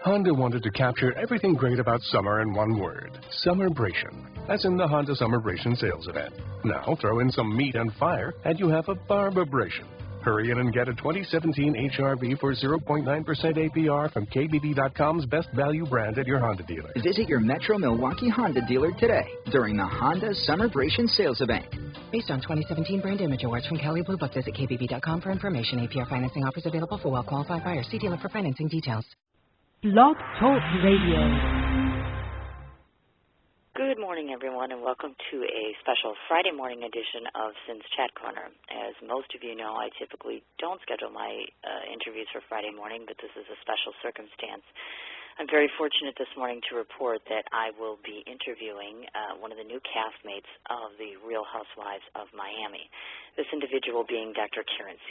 Honda wanted to capture everything great about summer in one word: Summerbration. As in the Honda Summerbration sales event. Now throw in some meat and fire, and you have a Barbabration. Hurry in and get a 2017 HRV for 0.9% APR from KBB.com's best value brand at your Honda dealer. Visit your Metro Milwaukee Honda dealer today during the Honda Summerbration sales event. Based on 2017 Brand Image Awards from Kelly Blue Book, visit KBB.com for information. APR financing offers available for well-qualified buyers. See dealer for financing details. Blog Talk Radio. Good morning, everyone, and welcome to a special Friday morning edition of Sin's Chat Corner. As most of you know, I typically don't schedule my interviews for Friday morning, but this is a special circumstance. I'm very fortunate this morning to report that I will be interviewing one of the new castmates of the Real Housewives of Miami, this individual being Dr. Karent.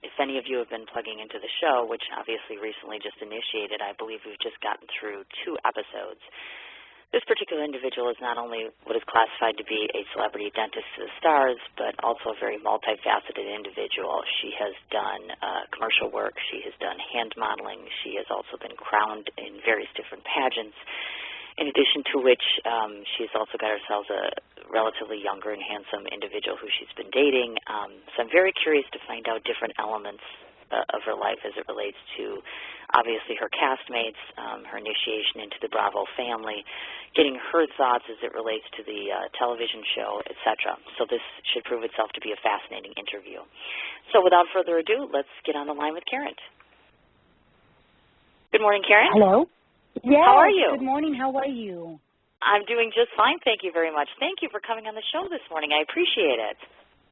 If any of you have been plugging into the show, which obviously recently just initiated, I believe we've just gotten through 2 episodes. This particular individual is not only what is classified to be a celebrity dentist to the stars, but also a very multifaceted individual. She has done commercial work. She has done hand modeling. She has also been crowned in various different pageants, in addition to which she's also got herself a relatively younger and handsome individual who she's been dating. So I'm very curious to find out different elements of her life as it relates to, obviously, her castmates, her initiation into the Bravo family, getting her thoughts as it relates to the television show, etc. So this should prove itself to be a fascinating interview. So without further ado, let's get on the line with Karent. Good morning, Karent. Hello. Yes, how are you? Good morning. How are you? I'm doing just fine. Thank you very much. Thank you for coming on the show this morning. I appreciate it.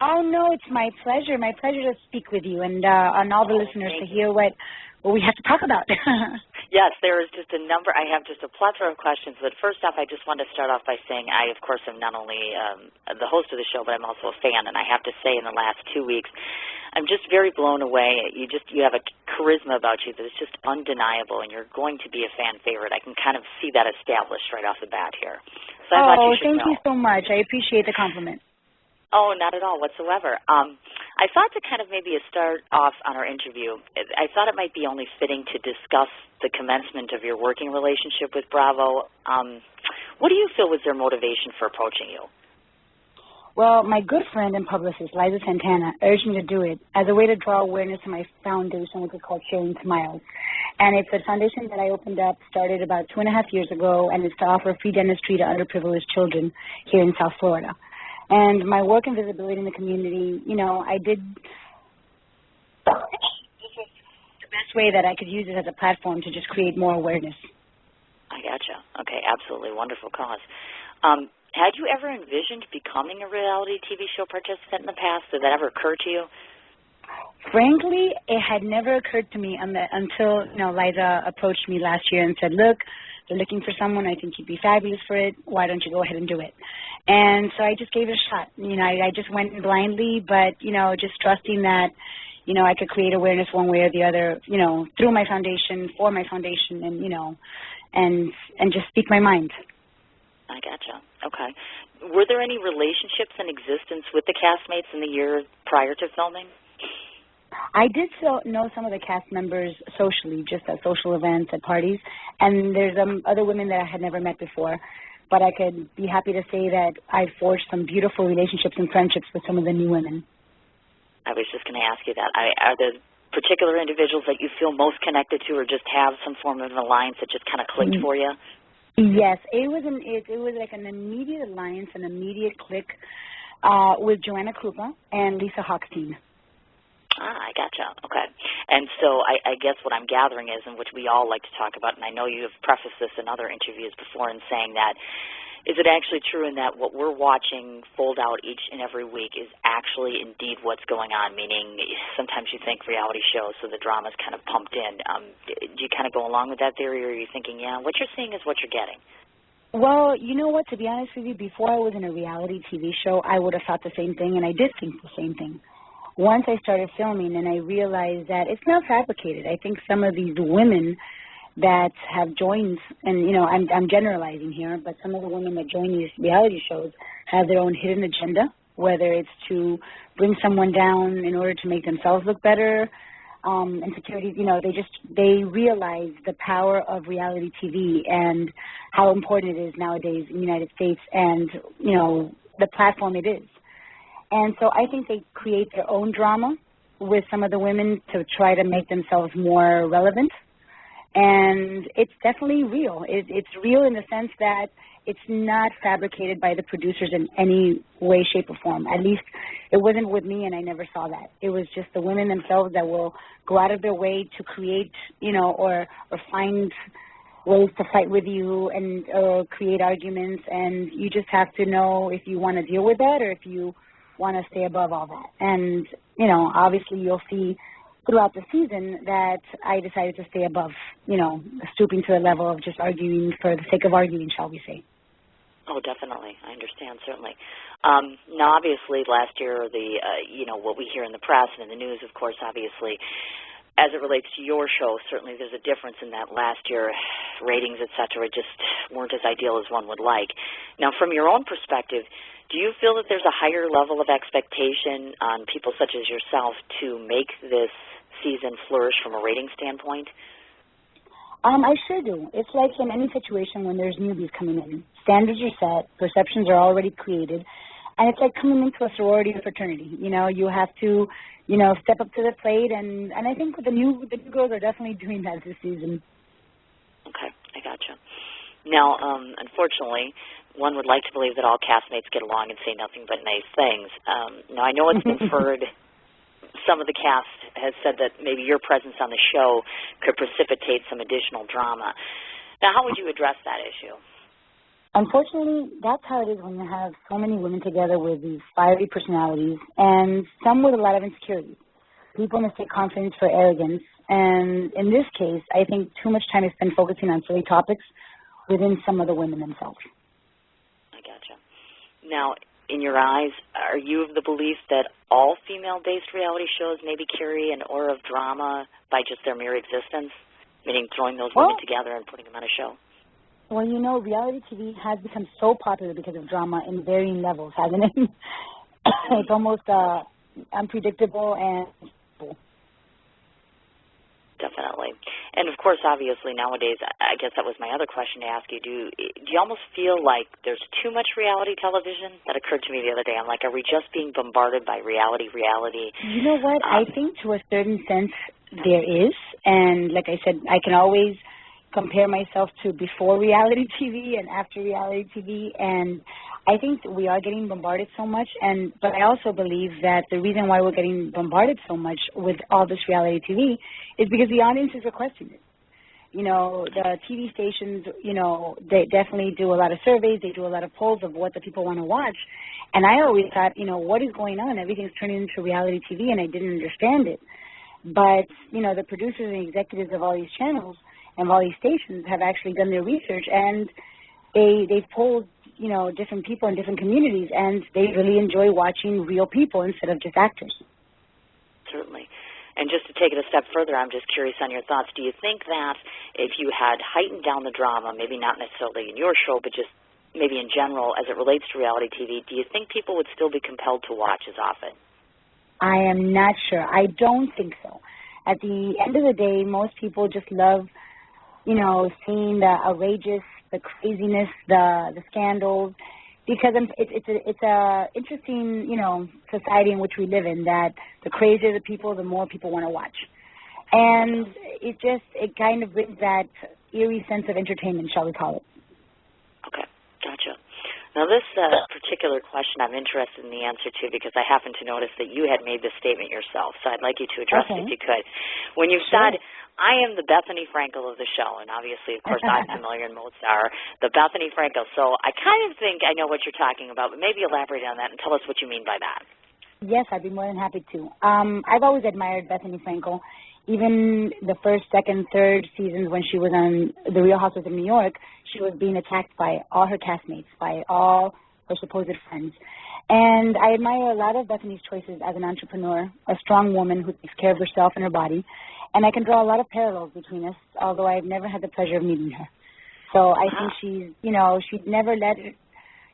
Oh, no, it's my pleasure. My pleasure to speak with you and on all the listeners to hear what we have to talk about. Yes, there is just a number. I have just a plethora of questions. But first off, I just want to start off by saying I, of course, am not only the host of the show, but I'm also a fan. And I have to say in the last 2 weeks, I'm just very blown away. You have a charisma about you that is just undeniable, and you're going to be a fan favorite. I can kind of see that established right off the bat here. So I thought you should thank you so much. I appreciate the compliment. Oh, not at all whatsoever. I thought to kind of maybe start off on our interview, I thought it might be only fitting to discuss the commencement of your working relationship with Bravo. What do you feel was their motivation for approaching you? Well, my good friend and publicist, Liza Santana, urged me to do it as a way to draw awareness to my foundation, which is called Sharing Smiles. And it's a foundation that I opened up, started about 2.5 years ago, and it's to offer free dentistry to underprivileged children here in South Florida. And my work and visibility in the community, I did this was the best way that I could use it as a platform to just create more awareness. I gotcha. Okay, absolutely wonderful cause. Had you ever envisioned becoming a reality TV show participant in the past? Did that ever occur to you? Frankly, it had never occurred to me until Liza approached me last year and said, look, they're looking for someone. I think you'd be fabulous for it. Why don't you go ahead and do it? And so I just gave it a shot. I just went in blindly, but, just trusting that, I could create awareness one way or the other, through my foundation, for my foundation, and just speak my mind. I gotcha. Okay. Were there any relationships in existence with the castmates in the year prior to filming? I did know some of the cast members socially, just at social events, at parties, and there's other women that I had never met before. But I could be happy to say that I forged some beautiful relationships and friendships with some of the new women. I was just going to ask you that. Are there particular individuals that you feel most connected to or just have some form of an alliance that just kind of clicked for you? Yes, it was like an immediate alliance, an immediate click with Joanna Krupa and Lisa Hochstein. I gotcha. Okay. And so I guess what I'm gathering is, and which we all like to talk about, and I know you have prefaced this in other interviews before in saying that, is it actually true in that what we're watching fold out each and every week is actually indeed what's going on, meaning sometimes you think reality shows, so the drama's kind of pumped in. Do you kind of go along with that theory, or are you thinking, yeah, what you're seeing is what you're getting? Well, you know what, to be honest with you, before I was in a reality TV show, I would have thought the same thing, and I did think the same thing. Once I started filming and I realized that it's not fabricated. I think some of these women that have joined, and, I'm generalizing here, but some of the women that join these reality shows have their own hidden agenda, whether it's to bring someone down in order to make themselves look better, insecurities, they realize the power of reality TV and how important it is nowadays in the United States and, the platform it is. And so I think they create their own drama with some of the women to try to make themselves more relevant. And it's definitely real. It's real in the sense that it's not fabricated by the producers in any way, shape, or form. At least it wasn't with me, and I never saw that. It was just the women themselves that will go out of their way to create, or find ways to fight with you and create arguments. And you just have to know if you want to deal with that or if you want to stay above all that. And, obviously you'll see throughout the season that I decided to stay above, stooping to the level of just arguing for the sake of arguing, shall we say. Oh, definitely. I understand, certainly. Now, obviously, last year, what we hear in the press and in the news, of course, obviously, as it relates to your show, certainly there's a difference in that last year ratings, et cetera, just weren't as ideal as one would like. Now, from your own perspective, do you feel that there's a higher level of expectation on people such as yourself to make this season flourish from a rating standpoint? I sure do. It's like in any situation when there's newbies coming in. Standards are set, perceptions are already created, and it's like coming into a sorority or fraternity. You have to, step up to the plate, and I think the new girls are definitely doing that this season. Okay, I gotcha. Now, unfortunately, one would like to believe that all castmates get along and say nothing but nice things. Now, I know it's been inferred. Some of the cast has said that maybe your presence on the show could precipitate some additional drama. Now, how would you address that issue? Unfortunately, that's how it is when you have so many women together with these fiery personalities and some with a lot of insecurities. People mistake confidence for arrogance, and in this case, I think too much time is spent focusing on silly topics within some of the women themselves. I gotcha. Now, in your eyes, are you of the belief that all female-based reality shows maybe carry an aura of drama by just their mere existence, meaning throwing those women together and putting them on a show? Well, reality TV has become so popular because of drama in varying levels, hasn't it? It's almost unpredictable and... Definitely. And, of course, obviously, nowadays, I guess that was my other question to ask you. Do you almost feel like there's too much reality television? That occurred to me the other day. I'm like, are we just being bombarded by reality? You know what? I think to a certain sense there is. And like I said, I can always compare myself to before reality TV and after reality TV. And I think we are getting bombarded so much. But I also believe that the reason why we're getting bombarded so much with all this reality TV is because the audiences are questioning it. The TV stations, they definitely do a lot of surveys. They do a lot of polls of what the people want to watch. And I always thought, what is going on? Everything's turning into reality TV, and I didn't understand it. But, the producers and executives of all these channels and all these stations have actually done their research, and they've polled, different people in different communities, and they really enjoy watching real people instead of just actors. Certainly. And just to take it a step further, I'm just curious on your thoughts. Do you think that if you had heightened down the drama, maybe not necessarily in your show, but just maybe in general as it relates to reality TV, do you think people would still be compelled to watch as often? I am not sure. I don't think so. At the end of the day, most people just love, seeing the outrageous, the craziness, the scandals, because it's a interesting, society in which we live in, that the crazier the people, the more people want to watch. And it kind of brings that eerie sense of entertainment, shall we call it. Okay, gotcha. Now, this particular question I'm interested in the answer to because I happen to notice that you had made this statement yourself, so I'd like you to address it if you could. When you said, I am the Bethany Frankel of the show, and obviously, of course, I'm familiar and most are, the Bethany Frankel. So I kind of think I know what you're talking about, but maybe elaborate on that and tell us what you mean by that. Yes, I'd be more than happy to. I've always admired Bethany Frankel. Even the first, second, third seasons when she was on The Real Housewives of New York, she was being attacked by all her castmates, by all her supposed friends. And I admire a lot of Bethany's choices as an entrepreneur, a strong woman who takes care of herself and her body. And I can draw a lot of parallels between us, although I've never had the pleasure of meeting her. So I think she'd never let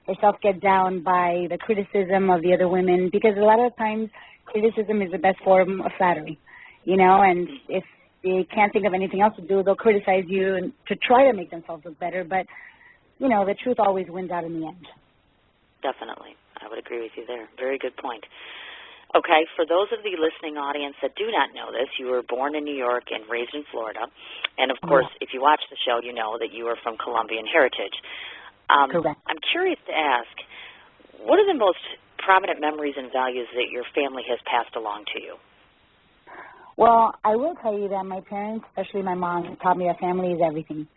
herself get down by the criticism of the other women, because a lot of times criticism is the best form of flattery. and if they can't think of anything else to do, they'll criticize you and to try to make themselves look better. But, the truth always wins out in the end. Definitely. I would agree with you there. Very good point. Okay, for those of the listening audience that do not know this, you were born in New York and raised in Florida. And, of course, if you watch the show, you know that you are from Colombian heritage. Correct. I'm curious to ask, what are the most prominent memories and values that your family has passed along to you? Well, I will tell you that my parents, especially my mom, taught me that family is everything.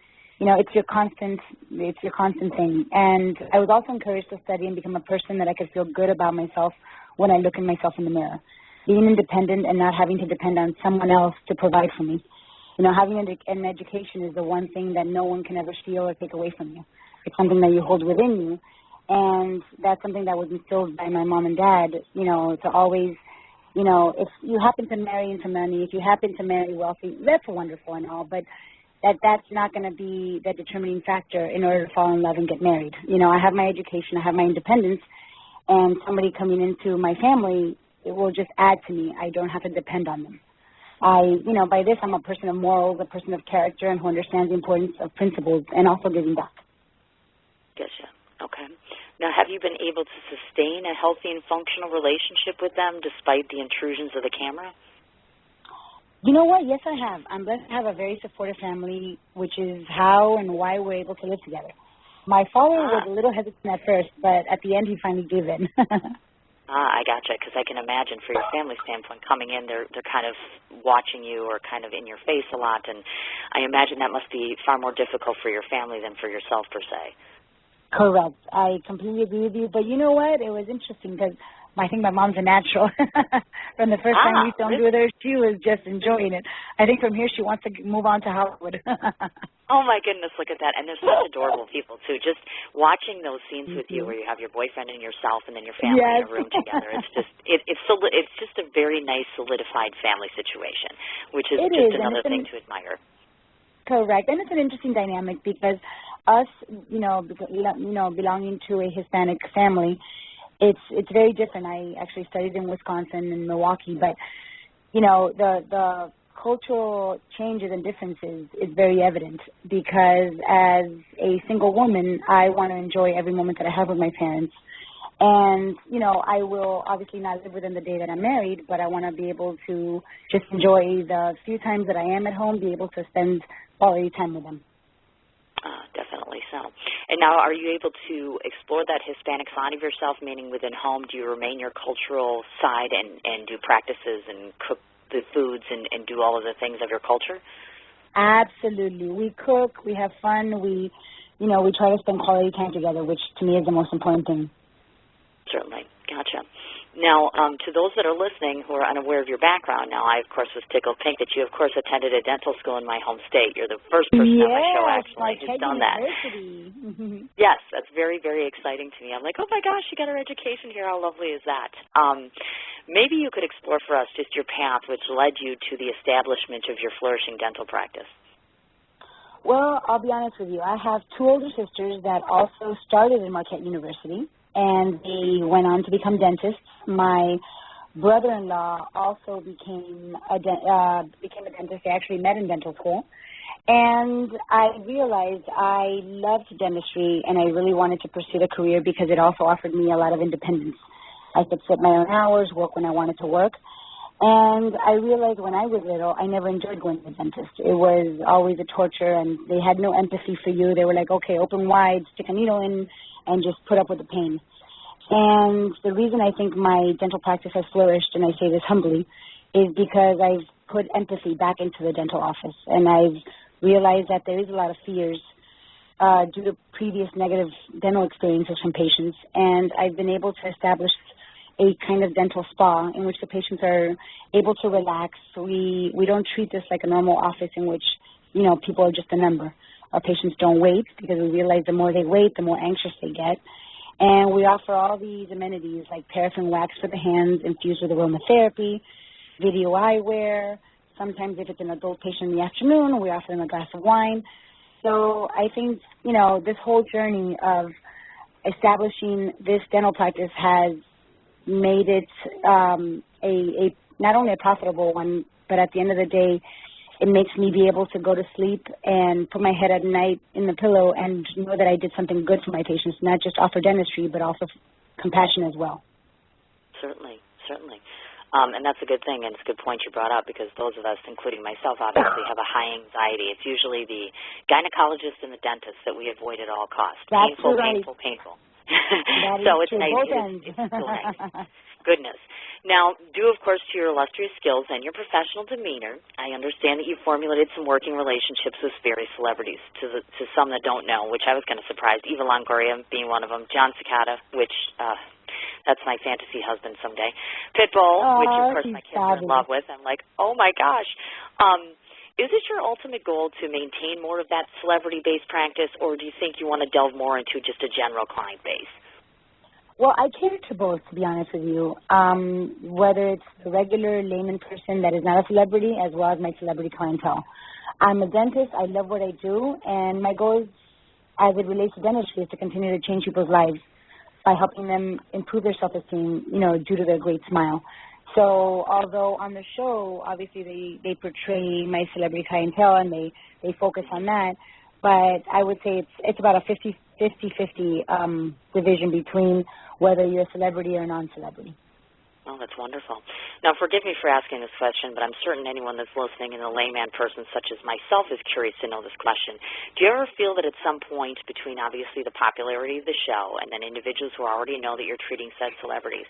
It's your constant thing. And I was also encouraged to study and become a person that I could feel good about myself when I look at myself in the mirror. Being independent and not having to depend on someone else to provide for me. Having an education is the one thing that no one can ever steal or take away from you. It's something that you hold within you. And that's something that was instilled by my mom and dad, to always, if you happen to marry into money, if you happen to marry wealthy, that's wonderful and all, but that's not going to be the determining factor in order to fall in love and get married. I have my education, I have my independence, and somebody coming into my family, it will just add to me. I don't have to depend on them. By this, I'm a person of morals, a person of character, and who understands the importance of principles and also giving back. Gotcha. Okay. Now, have you been able to sustain a healthy and functional relationship with them despite the intrusions of the camera? You know what? Yes, I have. I'm blessed to have a very supportive family, which is how and why we're able to live together. My father was a little hesitant at first, but at the end he finally gave in. I gotcha, because I can imagine for your family standpoint, coming in, they're kind of watching you or kind of in your face a lot, and I imagine that must be far more difficult for your family than for yourself, per se. Correct. I completely agree with you. But you know what? It was interesting because I think my mom's a natural. From the first time we filmed with her, she was just enjoying it. I think from here she wants to move on to Hollywood. Oh, my goodness, look at that. And they're such adorable people, too. Just watching those scenes with you where you have your boyfriend and yourself and then your family in a room together, it's just it's just a very nice solidified family situation, which is just another thing to admire. Correct. And it's an interesting dynamic because us, belonging to a Hispanic family, it's very different. I actually studied in Wisconsin and Milwaukee, but, the cultural changes and differences is very evident because as a single woman, I want to enjoy every moment that I have with my parents. And, I will obviously not live with them the day that I'm married, but I want to be able to just enjoy the few times that I am at home, be able to spend quality time with them. Definitely so. And now are you able to explore that Hispanic side of yourself, meaning within home? Do you remain your cultural side and do practices and cook the foods and do all of the things of your culture? Absolutely. We cook, we have fun, we try to spend quality time together, which to me is the most important thing. Certainly. Gotcha. Now, to those that are listening who are unaware of your background, now I, of course, was tickled pink that you, of course, attended a dental school in my home state. You're the first person on my show, actually, who's done that. Yes, that's very, very exciting to me. I'm like, oh, my gosh, she got her education here. How lovely is that? Maybe you could explore for us just your path, which led you to the establishment of your flourishing dental practice. Well, I'll be honest with you. I have two older sisters that also started in Marquette University, and they went on to become dentists. My brother-in-law also became a dentist. They actually met in dental school. And I realized I loved dentistry, and I really wanted to pursue the career because it also offered me a lot of independence. I could set my own hours, work when I wanted to work. And I realized when I was little, I never enjoyed going to the dentist. It was always a torture, and they had no empathy for you. They were like, okay, open wide, stick a needle in, and just put up with the pain. And the reason I think my dental practice has flourished, and I say this humbly, is because I've put empathy back into the dental office. And I've realized that there is a lot of fears due to previous negative dental experiences from patients. And I've been able to establish a kind of dental spa in which the patients are able to relax. We don't treat this like a normal office in which, people are just a number. Our patients don't wait because we realize the more they wait, the more anxious they get. And we offer all these amenities like paraffin wax for the hands infused with aromatherapy, video eyewear. Sometimes if it's an adult patient in the afternoon, we offer them a glass of wine. So I think, this whole journey of establishing this dental practice has made it a not only a profitable one, but at the end of the day, it makes me be able to go to sleep and put my head at night in the pillow and know that I did something good for my patients, not just offer dentistry, but also compassion as well. Certainly, certainly. And that's a good thing, and it's a good point you brought up, because those of us, including myself, obviously have a high anxiety. It's usually the gynecologist and the dentist that we avoid at all costs. That's painful, right. painful. That So is it's true. nice. Both ends. It's still nice. Goodness. Now, due, of course, to your illustrious skills and your professional demeanor, I understand that you formulated some working relationships with various celebrities. To some that don't know, which I was kind of surprised, Eva Longoria being one of them, John Cicada, which that's my fantasy husband someday, Pitbull, which, of course, my kids are in love with. I'm like, oh, my gosh. Is it your ultimate goal to maintain more of that celebrity-based practice, or do you think you want to delve more into just a general client base? Well, I cater to both, to be honest with you, whether it's the regular layman person that is not a celebrity as well as my celebrity clientele. I'm a dentist. I love what I do, and my goal is, as it relates to dentistry, is to continue to change people's lives by helping them improve their self-esteem, due to their great smile. So although on the show, obviously they portray my celebrity clientele and they focus on that, but I would say it's about a 50-50 division between whether you're a celebrity or non-celebrity. Oh, that's wonderful. Now, forgive me for asking this question, but I'm certain anyone that's listening and a layman person such as myself is curious to know this question. Do you ever feel that at some point between, obviously, the popularity of the show and then individuals who already know that you're treating said celebrities,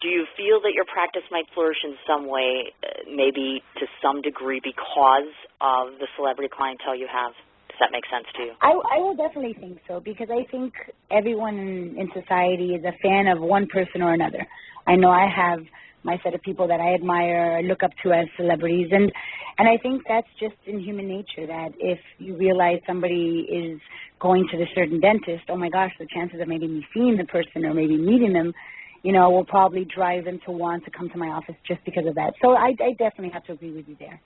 do you feel that your practice might flourish in some way, maybe to some degree because of the celebrity clientele you have? Does that make sense to you? I will definitely think so, because I think everyone in society is a fan of one person or another. I know I have my set of people that I admire, look up to as celebrities, and I think that's just in human nature, that if you realize somebody is going to the certain dentist, oh my gosh, the chances of maybe me seeing the person or maybe meeting them, will probably drive them to want to come to my office just because of that. So I definitely have to agree with you there.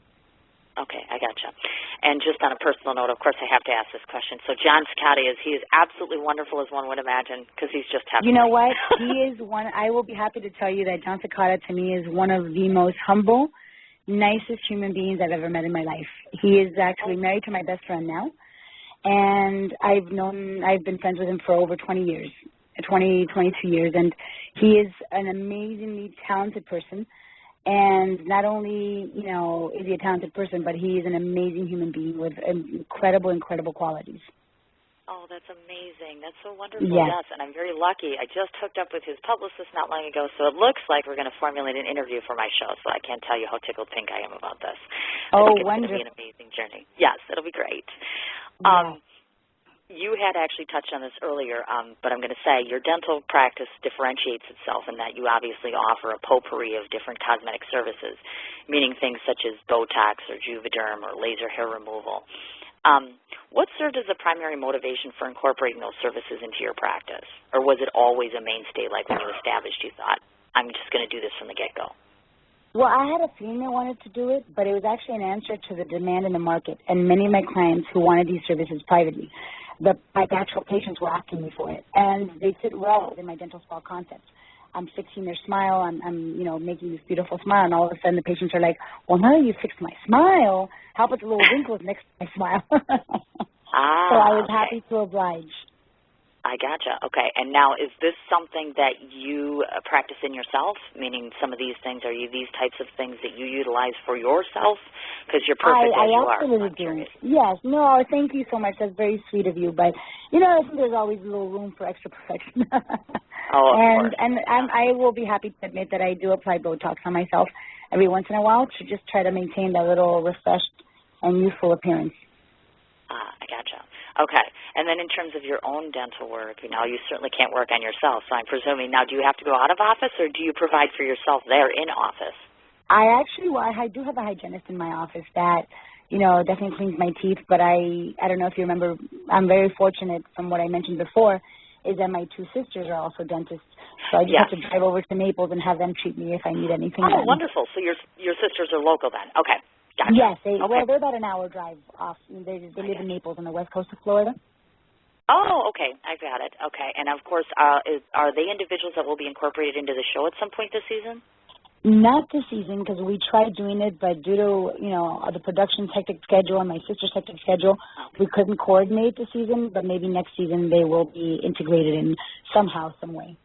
Okay, I gotcha. And just on a personal note, of course, I have to ask this question. So John Cicada he is absolutely wonderful, as one would imagine, because he's just heavenly. You know what? He is one. I will be happy to tell you that John Cicada, to me, is one of the most humble, nicest human beings I've ever met in my life. He is actually married to my best friend now, and I've been friends with him for over 22 years, and he is an amazingly talented person. And not only, is he a talented person, but he is an amazing human being with incredible qualities. Oh, that's amazing. That's so wonderful. Yes. And I'm very lucky. I just hooked up with his publicist not long ago, so it looks like we're going to formulate an interview for my show, so I can't tell you how tickled pink I am about this. Oh, I think it's wonderful. going to be an amazing journey. Yes, it'll be great. Yes. You had actually touched on this earlier, but I'm going to say your dental practice differentiates itself in that you obviously offer a potpourri of different cosmetic services, meaning things such as Botox or Juvederm or laser hair removal. What served as the primary motivation for incorporating those services into your practice? Or was it always a mainstay, like when you established you thought, I'm just going to do this from the get-go? Well, I had a feeling I wanted to do it, but it was actually an answer to the demand in the market and many of my clients who wanted these services privately. My actual patients were asking me for it, and they fit well in my dental spa concept. I'm fixing their smile. I'm making this beautiful smile, and all of a sudden the patients are like, well, now you fixed my smile. How about the little wrinkles next to my smile? So I was happy to oblige. I gotcha. Okay. And now, is this something that you practice in yourself? Meaning, some of these things, are you these types of things that you utilize for yourself? Because you're perfect as you are. I absolutely do. Yes. No, thank you so much. That's very sweet of you. But I think there's always a little room for extra perfection. Oh, of course. And I will be happy to admit that I do apply Botox on myself every once in a while to just try to maintain that little refreshed and youthful appearance. I gotcha. Okay. And then in terms of your own dental work, you certainly can't work on yourself. So I'm presuming now, do you have to go out of office, or do you provide for yourself there in office? I do have a hygienist in my office that, definitely cleans my teeth. But I don't know if you remember, I'm very fortunate from what I mentioned before, is that my two sisters are also dentists. So I just have to drive over to Naples and have them treat me if I need anything done. Wonderful. So your sisters are local then. Okay. Gotcha. Yes, they're about an hour drive off. They live in Naples on the west coast of Florida. Oh, okay. I got it. Okay. And, of course, are they individuals that will be incorporated into the show at some point this season? Not this season because we tried doing it, but due to, the production's hectic schedule and my sister's hectic schedule, we couldn't coordinate the season, but maybe next season they will be integrated in somehow, some way.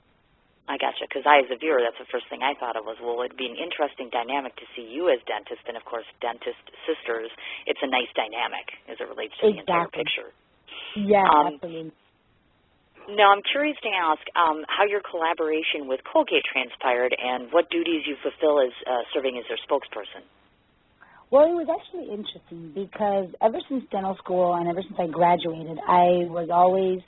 I gotcha, because I, as a viewer, that's the first thing I thought of was, well, it'd be an interesting dynamic to see you as dentist and, of course, dentist sisters. It's a nice dynamic as it relates to the entire picture. Yeah, absolutely. Now, I'm curious to ask how your collaboration with Colgate transpired and what duties you fulfill as serving as their spokesperson. Well, it was actually interesting because ever since dental school and ever since I graduated, I was always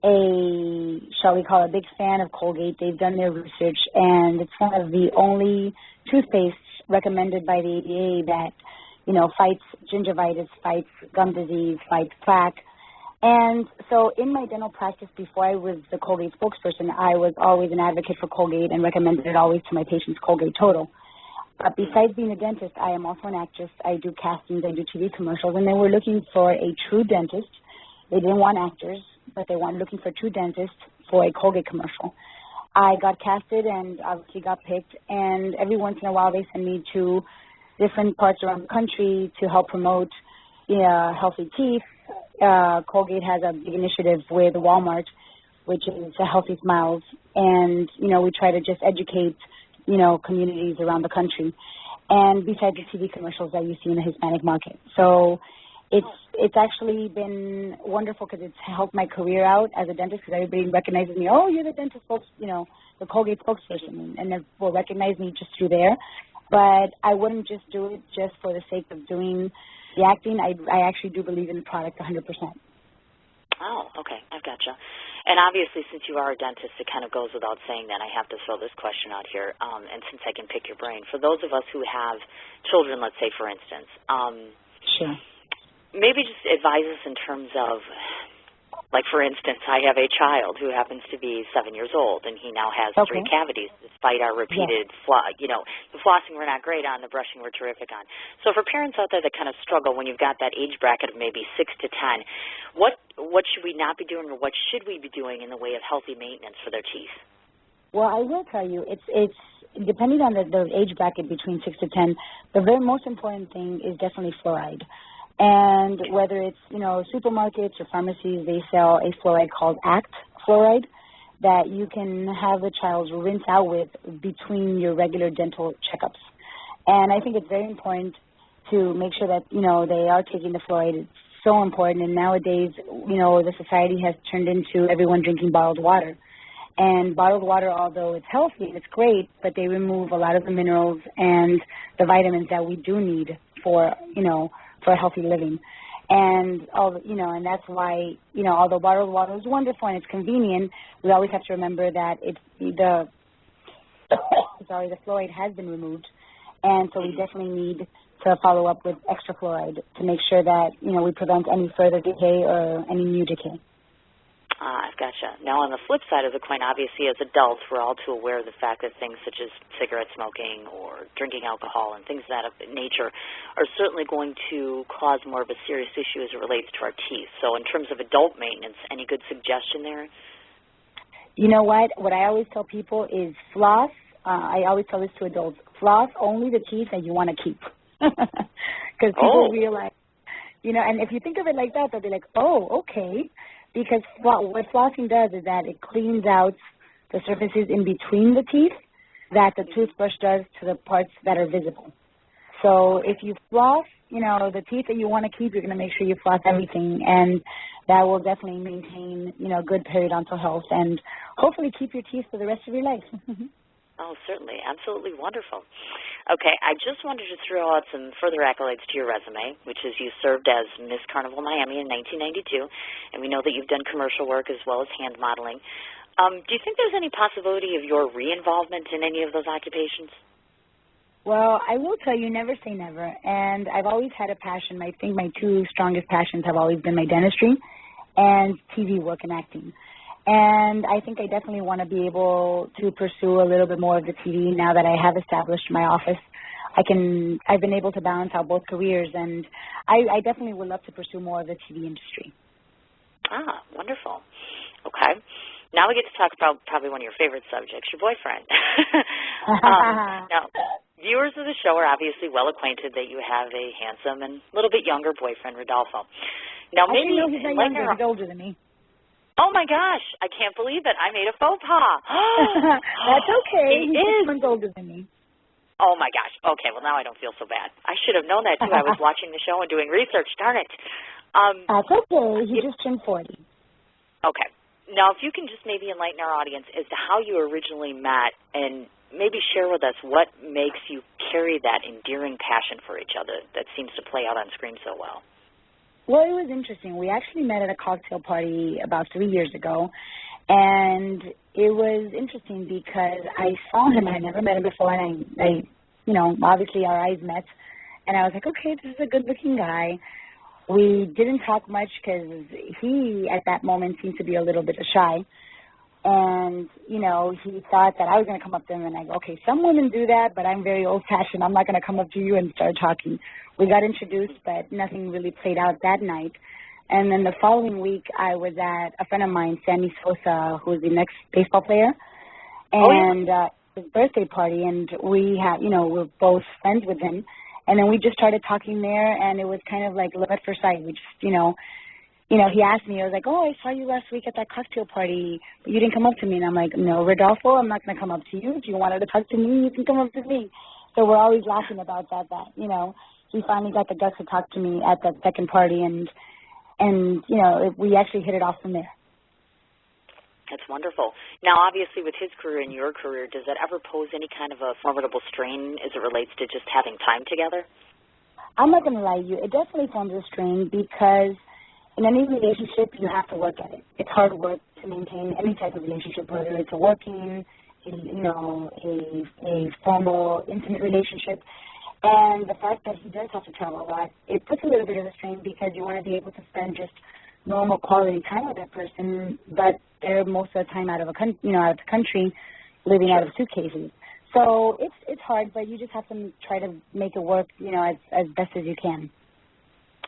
shall we call it, a big fan of Colgate. They've done their research, and it's one of the only toothpastes recommended by the ADA that, fights gingivitis, fights gum disease, fights plaque. And so in my dental practice before I was the Colgate spokesperson, I was always an advocate for Colgate and recommended it always to my patients, Colgate Total. But besides being a dentist, I am also an actress. I do castings, I do TV commercials, and they were looking for a true dentist. They didn't want actors, but they were looking for a true dentist for a Colgate commercial. I got casted and obviously got picked, and every once in a while they send me to different parts around the country to help promote healthy teeth. Colgate has a big initiative with Walmart, which is Healthy Smiles, and, we try to just educate, communities around the country, and besides the TV commercials that you see in the Hispanic market. So it's actually been wonderful because it's helped my career out as a dentist because everybody recognizes me. Oh, you're the dentist the Colgate spokesperson, and they will recognize me just through there. But I wouldn't just do it just for the sake of doing the acting. I actually do believe in the product 100%. Oh, okay. I've gotcha. And obviously, since you are a dentist, it kind of goes without saying that I have to throw this question out here, and since I can pick your brain. For those of us who have children, let's say, for instance, sure. Maybe just advise us in terms of, like, for instance, I have a child who happens to be 7 years old, and he now has 3 cavities, despite our repeated, the flossing we're not great on, the brushing we're terrific on. So for parents out there that kind of struggle when you've got that age bracket of maybe 6 to 10, what should we not be doing, or what should we be doing in the way of healthy maintenance for their teeth? Well, I will tell you, it's depending on the age bracket between 6 to 10, the very most important thing is definitely fluoride. And whether it's, supermarkets or pharmacies, they sell a fluoride called ACT fluoride that you can have the child rinse out with between your regular dental checkups. And I think it's very important to make sure that, they are taking the fluoride. It's so important. And nowadays, the society has turned into everyone drinking bottled water. And bottled water, although it's healthy and it's great, but they remove a lot of the minerals and the vitamins that we do need for, for healthy living. And and that's why, although bottled water is wonderful and it's convenient, we always have to remember that the fluoride has been removed, and so we definitely need to follow up with extra fluoride to make sure that we prevent any further decay or any new decay. I've gotcha. Now, on the flip side of the coin, obviously, as adults, we're all too aware of the fact that things such as cigarette smoking or drinking alcohol and things of that nature are certainly going to cause more of a serious issue as it relates to our teeth. So in terms of adult maintenance, any good suggestion there? You know what? What I always tell people is floss. I always tell this to adults. Floss only the teeth that you want to keep. Because people realize, and if you think of it like that, they'll be like, oh, okay. Because what flossing does is that it cleans out the surfaces in between the teeth that the toothbrush does to the parts that are visible. So if you floss, the teeth that you want to keep, you're going to make sure you floss everything, and that will definitely maintain, good periodontal health and hopefully keep your teeth for the rest of your life. Oh, certainly. Absolutely wonderful. Okay, I just wanted to throw out some further accolades to your resume, which is you served as Miss Carnival Miami in 1992, and we know that you've done commercial work as well as hand modeling. Do you think there's any possibility of your re-involvement in any of those occupations? Well, I will tell you, never say never, and I've always had a passion. I think my 2 strongest passions have always been my dentistry and TV work and acting. And I think I definitely want to be able to pursue a little bit more of the TV now that I have established my office. I've been able to balance out both careers, and I definitely would love to pursue more of the TV industry. Ah, wonderful. Okay. Now we get to talk about probably one of your favorite subjects, your boyfriend. Now, viewers of the show are obviously well acquainted that you have a handsome and a little bit younger boyfriend, Rodolfo. Now, maybe I didn't know he's not younger. He's older than me. Oh, my gosh. I can't believe it. I made a faux pas. That's okay. He's 6 months older than me. Oh, my gosh. Okay, well, now I don't feel so bad. I should have known that, too. I was watching the show and doing research. Darn it. That's okay. He just turned 40. Okay. Now, if you can just maybe enlighten our audience as to how you originally met and maybe share with us what makes you carry that endearing passion for each other that seems to play out on screen so well. Well, it was interesting. We actually met at a cocktail party about 3 years ago, and it was interesting because I saw him. I had never met him before, and I obviously our eyes met, and I was like, okay, this is a good-looking guy. We didn't talk much because he, at that moment, seemed to be a little bit shy. And, he thought that I was going to come up to him, and I go, okay, some women do that, but I'm very old-fashioned. I'm not going to come up to you and start talking. We got introduced, but nothing really played out that night. And then the following week, I was at a friend of mine, Sammy Sosa, who is the next baseball player, and his birthday party, and we had, we're both friends with him. And then we just started talking there, and it was kind of like love at first sight. We just, he asked me, I was like, oh, I saw you last week at that cocktail party, but you didn't come up to me. And I'm like, no, Rodolfo, I'm not going to come up to you. If you wanted to talk to me, you can come up to me. So we're always laughing about that, he finally got the guts to talk to me at that second party, and we actually hit it off from there. That's wonderful. Now, obviously, with his career and your career, does that ever pose any kind of a formidable strain as it relates to just having time together? I'm not going to lie to you. It definitely forms a strain because in any relationship, you have to work at it. It's hard work to maintain any type of relationship, whether it's a working, a formal, intimate relationship. And the fact that he does have to travel a lot, it puts a little bit of a strain because you want to be able to spend just normal quality time with that person, but they're most of the time out of the country, living out of suitcases. So it's hard, but you just have to try to make it work, as best as you can.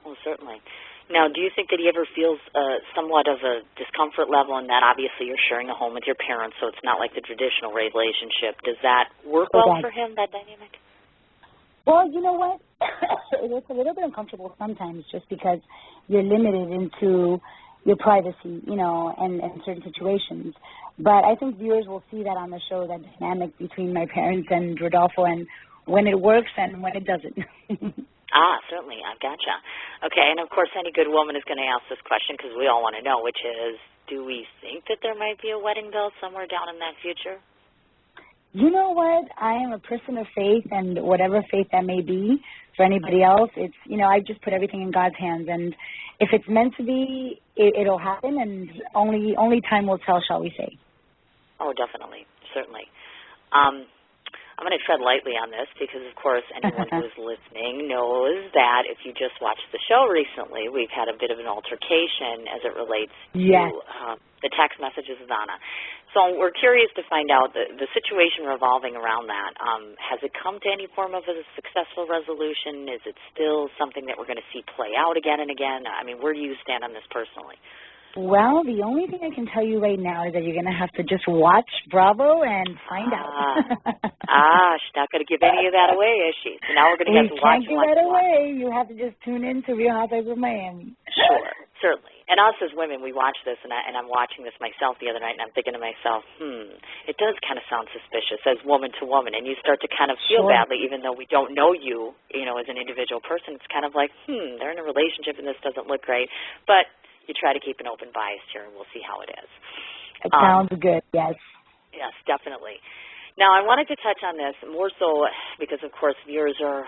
Oh, certainly. Now, do you think that he ever feels somewhat of a discomfort level in that obviously you're sharing a home with your parents, so it's not like the traditional relationship? Does that work well for him, that dynamic? Well, you know what? It's a little bit uncomfortable sometimes just because you're limited into your privacy, and certain situations. But I think viewers will see that on the show, that dynamic between my parents and Rodolfo, and when it works and when it doesn't. Certainly. I gotcha. Okay, and of course any good woman is going to ask this question because we all want to know, which is, do we think that there might be a wedding bell somewhere down in that future? You know what? I am a person of faith, and whatever faith that may be for anybody else, it's, I just put everything in God's hands. And if it's meant to be, it'll happen, and only time will tell, shall we say. Oh, definitely. Certainly. I'm going to tread lightly on this because, of course, anyone who is listening knows that if you just watched the show recently, we've had a bit of an altercation as it relates to the text messages of Anna. So we're curious to find out the situation revolving around that. Has it come to any form of a successful resolution? Is it still something that we're going to see play out again and again? I mean, where do you stand on this personally? Well, the only thing I can tell you right now is that you're going to have to just watch Bravo and find out. She's not going to give any of that away, is she? So now we're going to have to watch. You can't give that away. You have to just tune in to Real Housewives of Miami. Sure, certainly. And us as women, we watch this, and I'm watching this myself the other night, and I'm thinking to myself, it does kind of sound suspicious as woman to woman, and you start to kind of feel badly, even though we don't know you, as an individual person. It's kind of like, they're in a relationship, and this doesn't look right. But you try to keep an open bias here, and we'll see how it is. It sounds good, yes. Yes, definitely. Now, I wanted to touch on this more so because, of course, viewers are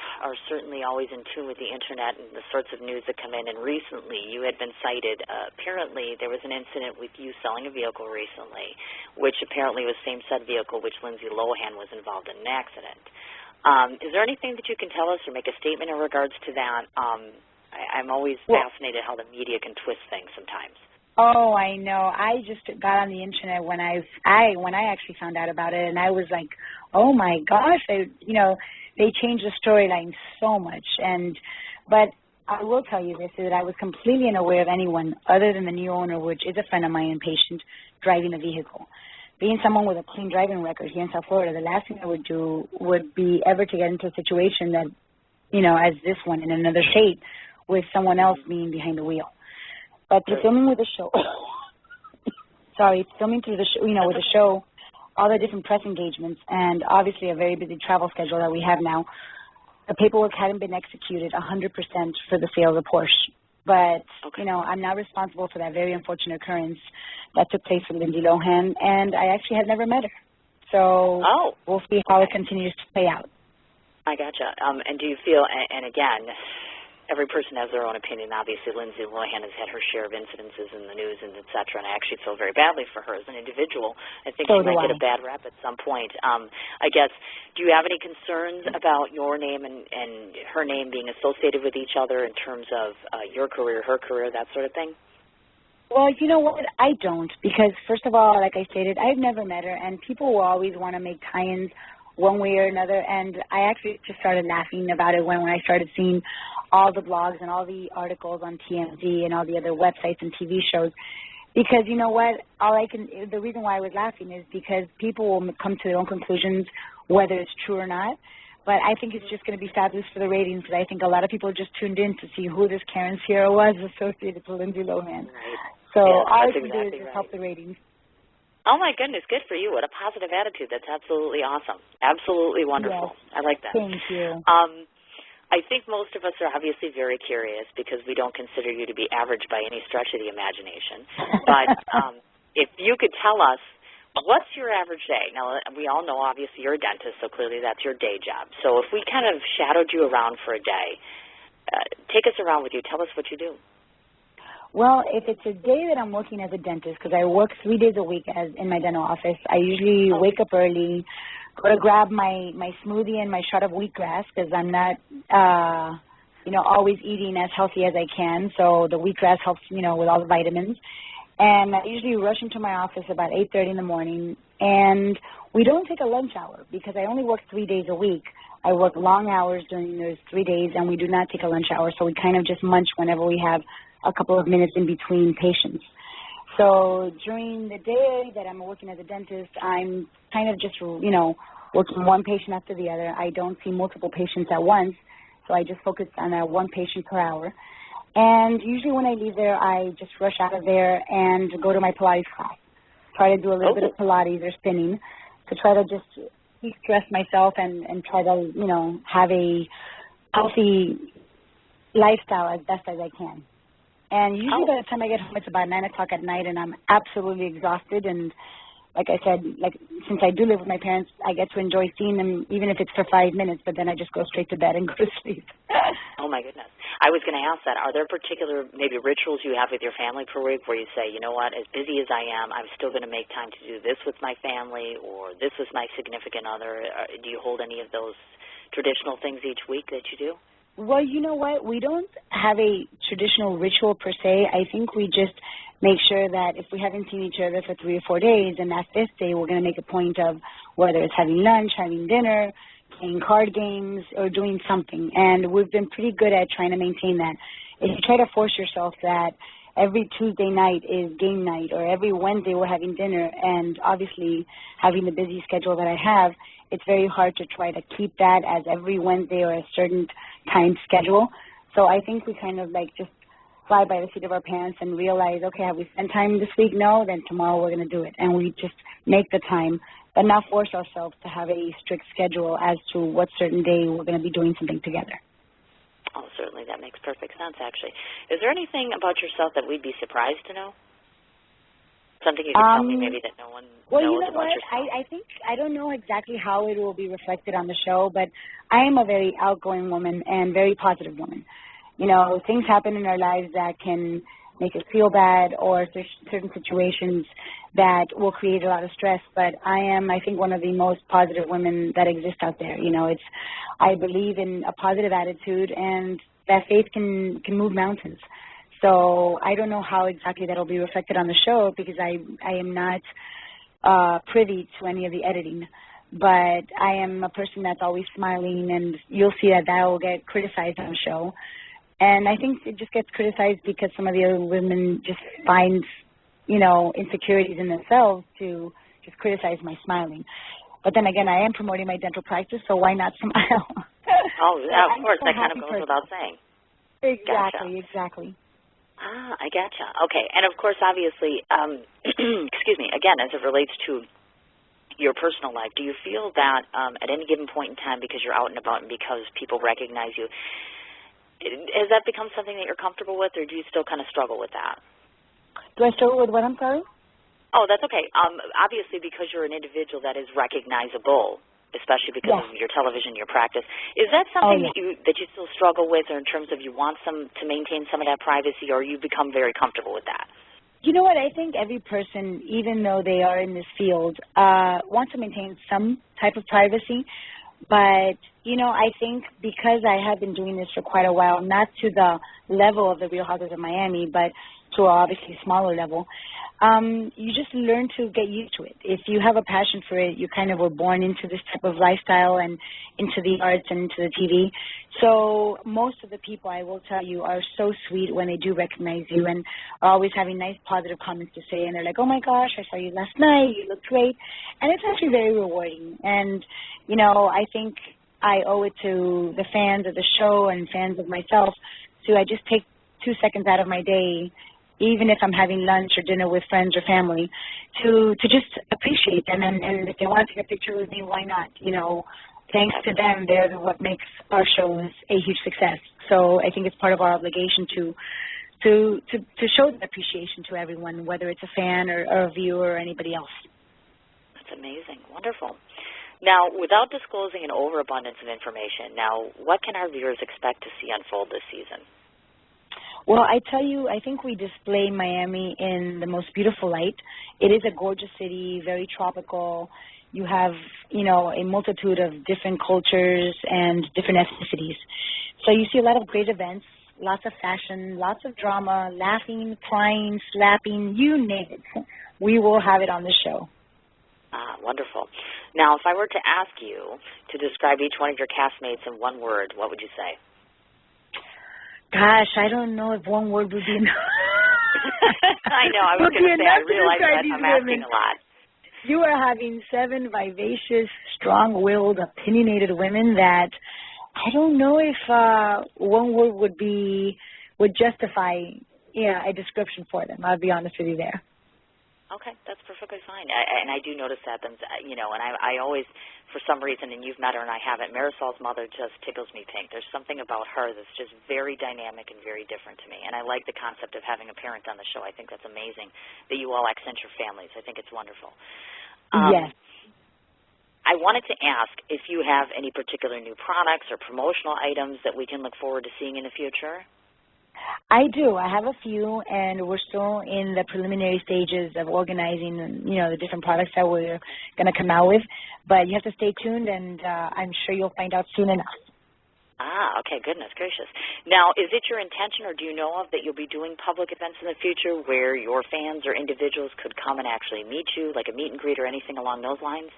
certainly always in tune with the Internet and the sorts of news that come in. And recently, you had been cited. Apparently, there was an incident with you selling a vehicle recently, which apparently was same said vehicle, which Lindsay Lohan was involved in an accident. Is there anything that you can tell us or make a statement in regards to that? I'm always fascinated how the media can twist things sometimes. Oh, I know. I just got on the Internet when I actually found out about it, and I was like, oh my gosh, they changed the storyline so much. But I will tell you this, is that I was completely unaware of anyone other than the new owner, which is a friend of mine and patient, driving the vehicle. Being someone with a clean driving record here in South Florida, the last thing I would do would be ever to get into a situation that, as this one in another state with someone else being behind the wheel. But through filming with the show, filming through the show, with the show, all the different press engagements, and obviously a very busy travel schedule that we have now, the paperwork hadn't been executed 100% for the sale of the Porsche. But, I'm not responsible for that very unfortunate occurrence that took place with Lindsay Lohan, and I actually had never met her. So we'll see how it continues to play out. I gotcha. And do you feel, and again, every person has their own opinion. Obviously, Lindsay Lohan has had her share of incidences in the news and et cetera, and I actually feel very badly for her as an individual. I think she might get a bad rep at some point. I guess, do you have any concerns about your name and her name being associated with each other in terms of your career, her career, that sort of thing? Well, you know what? I don't, because first of all, like I stated, I've never met her, and people will always want to make tie-ins one way or another, and I actually just started laughing about it when I started seeing all the blogs and all the articles on TMZ and all the other websites and TV shows, because you know what, the reason why I was laughing is because people will come to their own conclusions whether it's true or not, but I think it's just going to be fabulous for the ratings, because I think a lot of people just tuned in to see who this Karen Sierra was associated to Lindsay Lohan. Right. So yes, all I can exactly do is just help the ratings. Oh, my goodness, good for you. What a positive attitude. That's absolutely awesome. Absolutely wonderful. Yes. I like that. Thank you. I think most of us are obviously very curious because we don't consider you to be average by any stretch of the imagination. But if you could tell us, what's your average day? Now, we all know, obviously, you're a dentist, so clearly that's your day job. So if we kind of shadowed you around for a day, take us around with you. Tell us what you do. Well, if it's a day that I'm working as a dentist, because I work 3 days a week in my dental office, I usually wake up early, go to grab my smoothie and my shot of wheatgrass, because I'm not, always eating as healthy as I can. So the wheatgrass helps, with all the vitamins. And I usually rush into my office about 8:30 in the morning. And we don't take a lunch hour because I only work 3 days a week. I work long hours during those 3 days, and we do not take a lunch hour. So we kind of just munch whenever we have a couple of minutes in between patients. So during the day that I'm working as a dentist, I'm kind of just, working one patient after the other. I don't see multiple patients at once, so I just focus on that one patient per hour. And usually when I leave there, I just rush out of there and go to my Pilates class. Try to do a little bit of Pilates or spinning to try to just de-stress myself and try to, have a healthy lifestyle as best as I can. And usually by the time I get home, it's about 9 o'clock at night, and I'm absolutely exhausted. And like I said, since I do live with my parents, I get to enjoy seeing them, even if it's for 5 minutes, but then I just go straight to bed and go to sleep. Oh, my goodness. I was going to ask that. Are there particular maybe rituals you have with your family per week where you say, you know what, as busy as I am, I'm still going to make time to do this with my family, or this with my significant other? Do you hold any of those traditional things each week that you do? Well, you know what? We don't have a traditional ritual per se. I think we just make sure that if we haven't seen each other for 3 or 4 days, and that 5th day we're going to make a point of whether it's having lunch, having dinner, playing card games, or doing something. And we've been pretty good at trying to maintain that. If you try to force yourself that every Tuesday night is game night, or every Wednesday we're having dinner, and obviously having the busy schedule that I have, it's very hard to try to keep that as every Wednesday or a certain time schedule. So I think we kind of just fly by the seat of our pants and realize, okay, have we spent time this week? No, then tomorrow we're going to do it. And we just make the time, but not force ourselves to have a strict schedule as to what certain day we're going to be doing something together. Oh, certainly. That makes perfect sense, actually. Is there anything about yourself that we'd be surprised to know? Something you could tell me maybe that no one knows about yourself? I think, I don't know exactly how it will be reflected on the show, but I am a very outgoing woman and very positive woman. Things happen in our lives that can make us feel bad, or certain situations that will create a lot of stress, but I am, I think, one of the most positive women that exist out there. I believe in a positive attitude, and that faith can move mountains. So I don't know how exactly that will be reflected on the show, because I am not privy to any of the editing. But I am a person that's always smiling, and you'll see that will get criticized on the show. And I think it just gets criticized because some of the other women just find, insecurities in themselves to just criticize my smiling. But then again, I am promoting my dental practice, so why not smile? Oh, yeah, of course. That kind of goes without saying. Exactly, Gotcha. exactly. Ah, I gotcha. Okay. And, of course, obviously, excuse me, again, as it relates to your personal life, do you feel that at any given point in time, because you're out and about and because people recognize you, has that become something that you're comfortable with, or do you still kind of struggle with that? Do I struggle with what, I'm sorry? Oh, that's okay. Obviously, because you're an individual that is recognizable, especially because of your television, your practice, is that something that you still struggle with, or in terms of you want to maintain some of that privacy, or you become very comfortable with that? You know what? I think every person, even though they are in this field, wants to maintain some type of privacy. But, I think because I have been doing this for quite a while, not to the level of the Real Housewives of Miami, but to an obviously smaller level, you just learn to get used to it. If you have a passion for it, you kind of were born into this type of lifestyle and into the arts and into the TV. So most of the people, I will tell you, are so sweet when they do recognize you and are always having nice positive comments to say. And they're like, oh, my gosh, I saw you last night. You looked great. And it's actually very rewarding. And, I think I owe it to the fans of the show and fans of myself to I just take 2 seconds out of my day, even if I'm having lunch or dinner with friends or family, to just appreciate them. And if they want to take a picture with me, why not? Thanks to them, they're what makes our shows a huge success. So I think it's part of our obligation to show that appreciation to everyone, whether it's a fan or a viewer or anybody else. That's amazing. Wonderful. Now, without disclosing an overabundance of information, what can our viewers expect to see unfold this season? Well, I tell you, I think we display Miami in the most beautiful light. It is a gorgeous city, very tropical. You have, a multitude of different cultures and different ethnicities. So you see a lot of great events, lots of fashion, lots of drama, laughing, crying, slapping, you name it. We will have it on the show. Ah, wonderful. Now, if I were to ask you to describe each one of your castmates in one word, what would you say? Gosh, I don't know if one word would be enough. I know. I was going to say, I realize that I'm asking a lot. You are having 7 vivacious, strong-willed, opinionated women that I don't know if one word would justify a description for them. I'll be honest with you there. Okay, that's perfectly fine. And I do notice that, and I always, for some reason, and you've met her and I haven't, Marisol's mother just tickles me pink. There's something about her that's just very dynamic and very different to me. And I like the concept of having a parent on the show. I think that's amazing that you all accent your families. I think it's wonderful. Yes. I wanted to ask if you have any particular new products or promotional items that we can look forward to seeing in the future. I do. I have a few, and we're still in the preliminary stages of organizing, the different products that we're going to come out with. But you have to stay tuned, and I'm sure you'll find out soon enough. Ah, okay, goodness gracious. Now, is it your intention, or do you know of, that you'll be doing public events in the future where your fans or individuals could come and actually meet you, like a meet and greet or anything along those lines?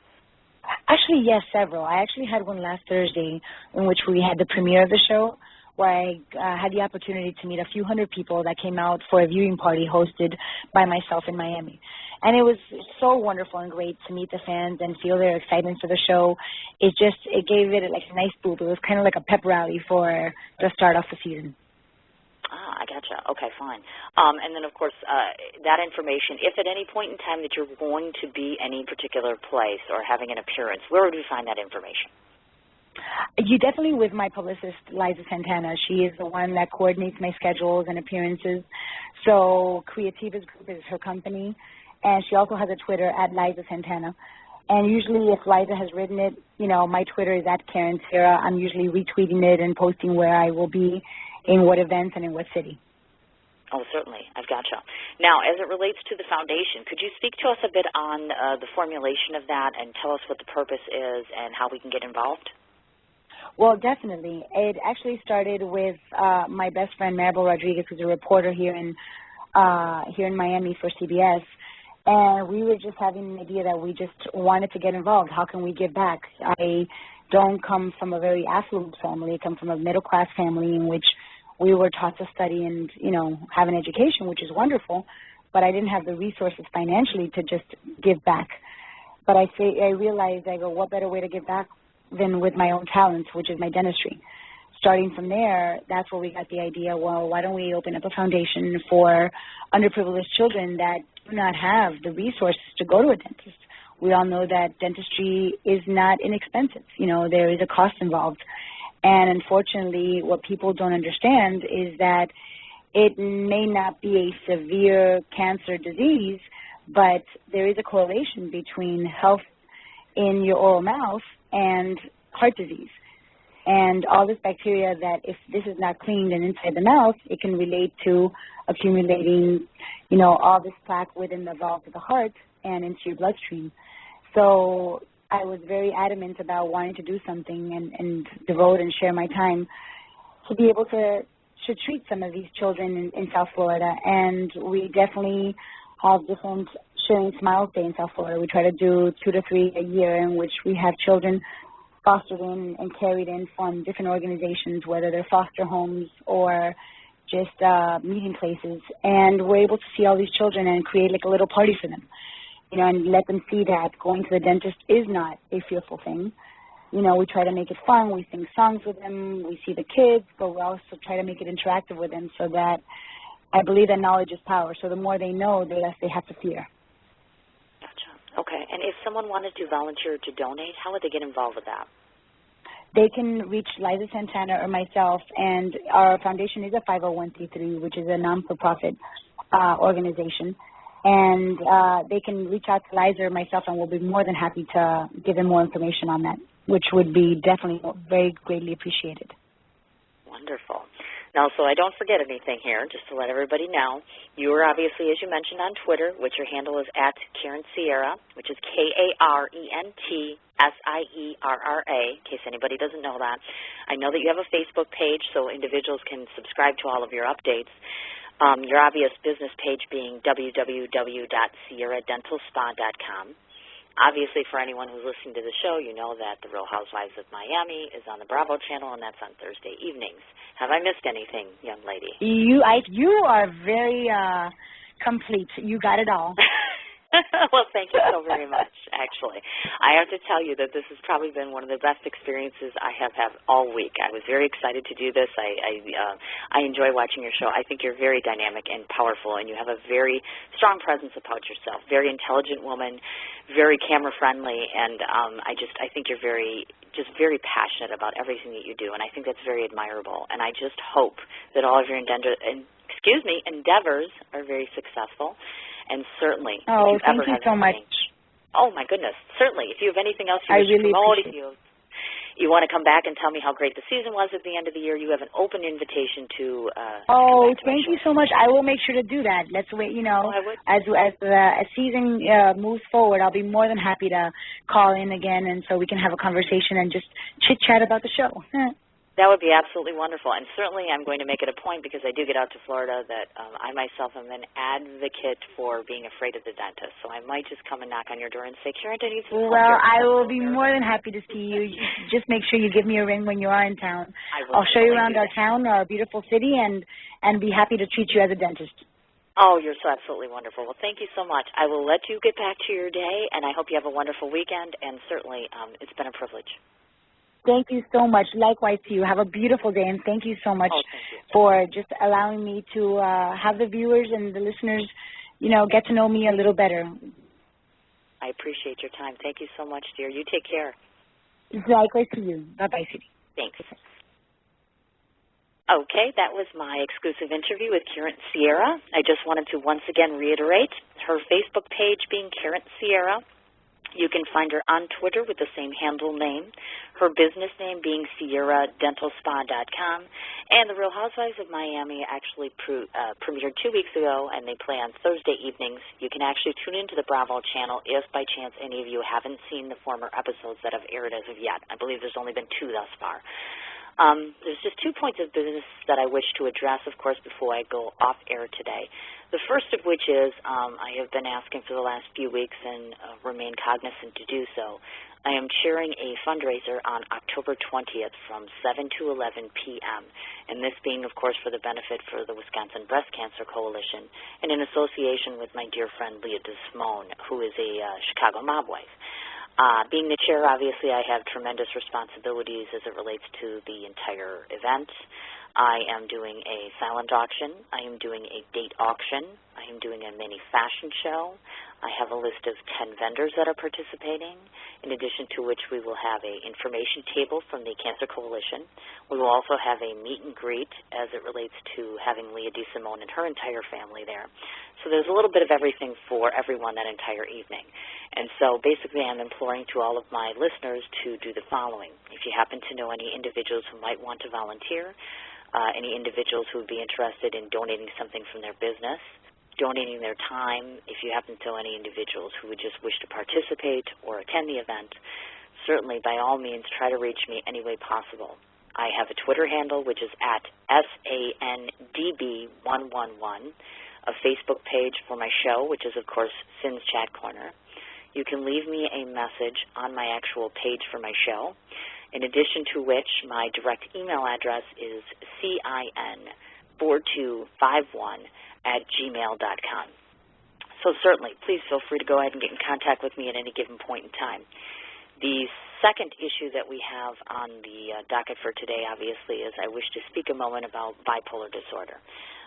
Actually, yes, several. I actually had one last Thursday in which we had the premiere of the show, where I had the opportunity to meet a few hundred people that came out for a viewing party hosted by myself in Miami. And it was so wonderful and great to meet the fans and feel their excitement for the show. It gave it like a nice boost. It was kind of like a pep rally for the start off the season. Ah, I gotcha. Okay, fine. And then, of course, that information, if at any point in time that you're going to be any particular place or having an appearance, where would we find that information? You definitely with my publicist, Liza Santana. She is the one that coordinates my schedules and appearances. So Creativa's Group is her company, and she also has a Twitter at Liza Santana. And usually if Liza has written it, my Twitter is at Karent. I'm usually retweeting it and posting where I will be, in what events, and in what city. Oh, certainly. I've gotcha. Now, as it relates to the foundation, could you speak to us a bit on the formulation of that and tell us what the purpose is and how we can get involved? Well, definitely. It actually started with my best friend, Maribel Rodriguez, who's a reporter here in Miami for CBS. And we were just having an idea that we just wanted to get involved. How can we give back? I don't come from a very affluent family. I come from a middle-class family in which we were taught to study and, have an education, which is wonderful, but I didn't have the resources financially to just give back. But I realized, what better way to give back than with my own talents, which is my dentistry. Starting from there, that's where we got the idea, well, why don't we open up a foundation for underprivileged children that do not have the resources to go to a dentist. We all know that dentistry is not inexpensive. There is a cost involved. And unfortunately, what people don't understand is that it may not be a severe cancer disease, but there is a correlation between health in your oral mouth and heart disease. And all this bacteria that if this is not cleaned and inside the mouth, it can relate to accumulating, all this plaque within the valves of the heart and into your bloodstream. So I was very adamant about wanting to do something and devote and share my time to be able to treat some of these children in South Florida. And we definitely have different Sharing Smiles Day in South Florida. We try to do 2 to 3 a year in which we have children fostered in and carried in from different organizations, whether they're foster homes or just meeting places. And we're able to see all these children and create like a little party for them, and let them see that going to the dentist is not a fearful thing. We try to make it fun. We sing songs with them. We see the kids, but we also try to make it interactive with them so that I believe that knowledge is power. So the more they know, the less they have to fear. Gotcha. Okay. And if someone wanted to volunteer to donate, how would they get involved with that? They can reach Liza Santana or myself, and our foundation is a 501c3, which is a non-for-profit organization. And they can reach out to Liza or myself, and we'll be more than happy to give them more information on that, which would be definitely very greatly appreciated. Wonderful. Now, so I don't forget anything here, just to let everybody know, you are obviously, as you mentioned, on Twitter, which your handle is at Karent Sierra, which is Karent Sierra, in case anybody doesn't know that. I know that you have a Facebook page, so individuals can subscribe to all of your updates. Your obvious business page being www.sierradentalspa.com. Obviously, for anyone who's listening to the show, you know that the Real Housewives of Miami is on the Bravo channel, and that's on Thursday evenings. Have I missed anything, young lady? You are very complete. You got it all. Well, thank you so very much, actually. I have to tell you that this has probably been one of the best experiences I have had all week. I was very excited to do this. I enjoy watching your show. I think you're very dynamic and powerful, and you have a very strong presence about yourself. Very intelligent woman, very camera-friendly, and I think you're very passionate about everything that you do, and I think that's very admirable. And I just hope that all of your endeavors are very successful. And certainly, if you ever have anything, oh my goodness, certainly. If you have anything else you wish to promote, if you want to come back and tell me how great the season was at the end of the year, you have an open invitation to. Thank you so much. I will make sure to do that. Let's wait. As the season moves forward, I'll be more than happy to call in again, and so we can have a conversation and just chit chat about the show. That would be absolutely wonderful. And certainly I'm going to make it a point, because I do get out to Florida, that I myself am an advocate for being afraid of the dentist. So I might just come and knock on your door and say, Karent, I need some help. Well, I will be more than happy to see you. Just make sure you give me a ring when you are in town. I'll show you around our town, our beautiful city, and be happy to treat you as a dentist. Oh, you're so absolutely wonderful. Well, thank you so much. I will let you get back to your day, and I hope you have a wonderful weekend. And certainly it's been a privilege. Thank you so much. Likewise to you. Have a beautiful day, and thank you so much for just allowing me to have the viewers and the listeners, get to know me a little better. I appreciate your time. Thank you so much, dear. You take care. Likewise to you. Bye-bye, sweetie. Thanks. Okay, that was my exclusive interview with Karent Sierra. I just wanted to once again reiterate her Facebook page being Karent Sierra. You can find her on Twitter with the same handle name, her business name being SierraDentalSpa.com, and the Real Housewives of Miami actually premiered 2 weeks ago, and they play on Thursday evenings. You can actually tune into the Bravo channel if by chance any of you haven't seen the former episodes that have aired as of yet. I believe there's only been 2 thus far. There's just 2 points of business that I wish to address, of course, before I go off air today. The first of which is I have been asking for the last few weeks and remain cognizant to do so. I am chairing a fundraiser on October 20th from 7 to 11 p.m., and this being, of course, for the benefit for the Wisconsin Breast Cancer Coalition and in association with my dear friend Leah DeSimone, who is a Chicago mob wife. Being the chair, obviously, I have tremendous responsibilities as it relates to the entire event. I am doing a silent auction. I am doing a date auction. I am doing a mini fashion show. I have a list of 10 vendors that are participating, in addition to which we will have an information table from the Cancer Coalition. We will also have a meet and greet as it relates to having Leah DeSimone and her entire family there. So there's a little bit of everything for everyone that entire evening. And so basically I'm imploring to all of my listeners to do the following. If you happen to know any individuals who might want to volunteer, any individuals who would be interested in donating something from their business, donating their time, if you happen to know any individuals who would just wish to participate or attend the event, certainly by all means try to reach me any way possible. I have a Twitter handle, which is at SANDB111, a Facebook page for my show, which is, of course, Sin's Chat Corner. You can leave me a message on my actual page for my show, in addition to which my direct email address is CIN4251@gmail.com. So certainly, please feel free to go ahead and get in contact with me at any given point in time. The second issue that we have on the docket for today, obviously, is I wish to speak a moment about bipolar disorder.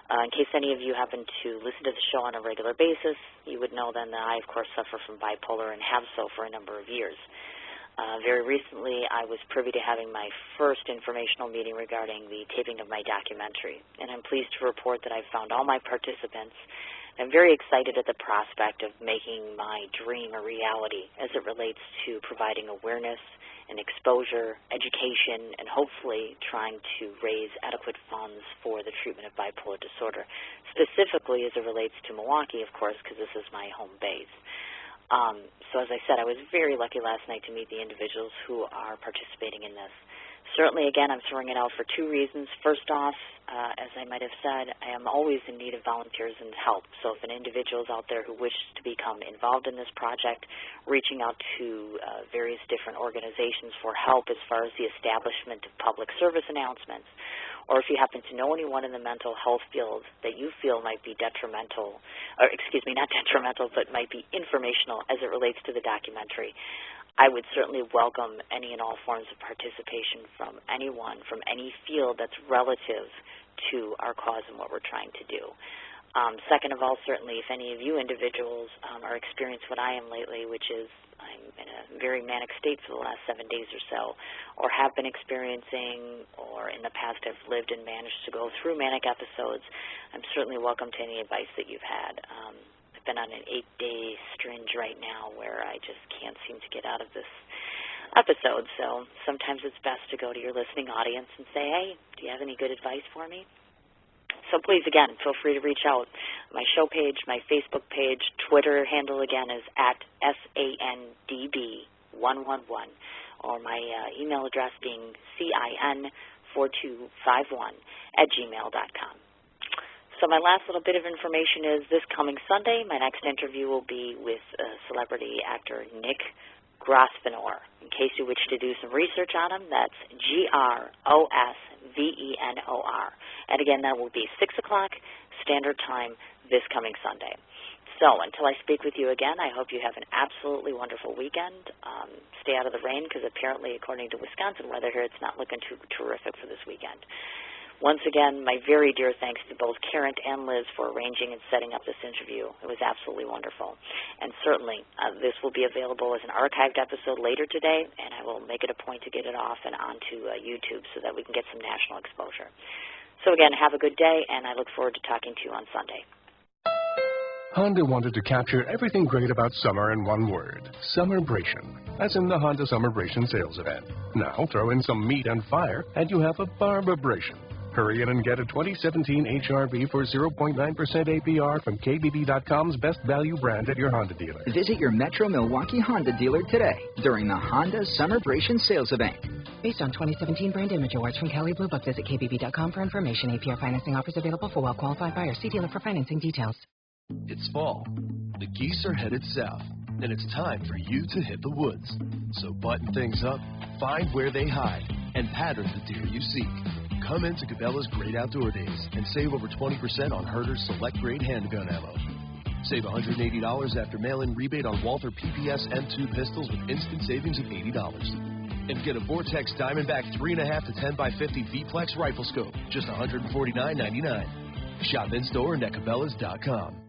In case any of you happen to listen to the show on a regular basis, you would know then that I, of course, suffer from bipolar and have so for a number of years. Very recently, I was privy to having my first informational meeting regarding the taping of my documentary, and I'm pleased to report that I've found all my participants. I'm very excited at the prospect of making my dream a reality as it relates to providing awareness and exposure, education, and hopefully trying to raise adequate funds for the treatment of bipolar disorder, specifically as it relates to Milwaukee, of course, because this is my home base. So as I said, I was very lucky last night to meet the individuals who are participating in this. Certainly, again, I'm throwing it out for two reasons. First off, as I might have said, I am always in need of volunteers and help. So if an individual is out there who wishes to become involved in this project, reaching out to various different organizations for help as far as the establishment of public service announcements, or if you happen to know anyone in the mental health field that you feel might be detrimental, or excuse me, not detrimental, but might be informational as it relates to the documentary, I would certainly welcome any and all forms of participation from anyone, from any field that's relative to our cause and what we're trying to do. Second of all, certainly, if any of you individuals are experiencing what I am lately, which is I'm in a very manic state for the last 7 days or so, or have been experiencing, or in the past have lived and managed to go through manic episodes, I'm certainly welcome to any advice that you've had. I've been on an 8-day stringe right now where I just can't seem to get out of this episode, so sometimes it's best to go to your listening audience and say, hey, do you have any good advice for me? So please, again, feel free to reach out. My show page, my Facebook page, Twitter handle, again, is at SANDB111, or my email address being CIN4251@gmail.com. So my last little bit of information is this coming Sunday, my next interview will be with celebrity actor Mich. In case you wish to do some research on him, that's Grosvenor. And again, that will be 6 o'clock Standard Time this coming Sunday. So until I speak with you again, I hope you have an absolutely wonderful weekend. Stay out of the rain because apparently, according to Wisconsin weather here, it's not looking too terrific for this weekend. Once again, my very dear thanks to both Karent and Liz for arranging and setting up this interview. It was absolutely wonderful. And certainly, this will be available as an archived episode later today, and I will make it a point to get it off and onto YouTube so that we can get some national exposure. So again, have a good day, and I look forward to talking to you on Sunday. Honda wanted to capture everything great about summer in one word, Summerbration, as in the Honda Summerbration sales event. Now throw in some meat and fire, and you have a Barbabration. Hurry in and get a 2017 HRV for 0.9% APR from KBB.com's best value brand at your Honda dealer. Visit your Metro Milwaukee Honda dealer today during the Honda Summerbration sales event. Based on 2017 brand image awards from Kelly Blue Book, visit KBB.com for information. APR financing offers available for well-qualified buyers. See dealer for financing details. It's fall. The geese are headed south, and it's time for you to hit the woods. So button things up, find where they hide, and pattern the deer you seek. Come into Cabela's Great Outdoor Days and save over 20% on Herder's Select Grade handgun ammo. Save $180 after mail-in rebate on Walther PPS M2 pistols with instant savings of $80. And get a Vortex Diamondback 3.5 to 10x50 V-Plex rifle scope, just $149.99. Shop in-store and at Cabela's.com.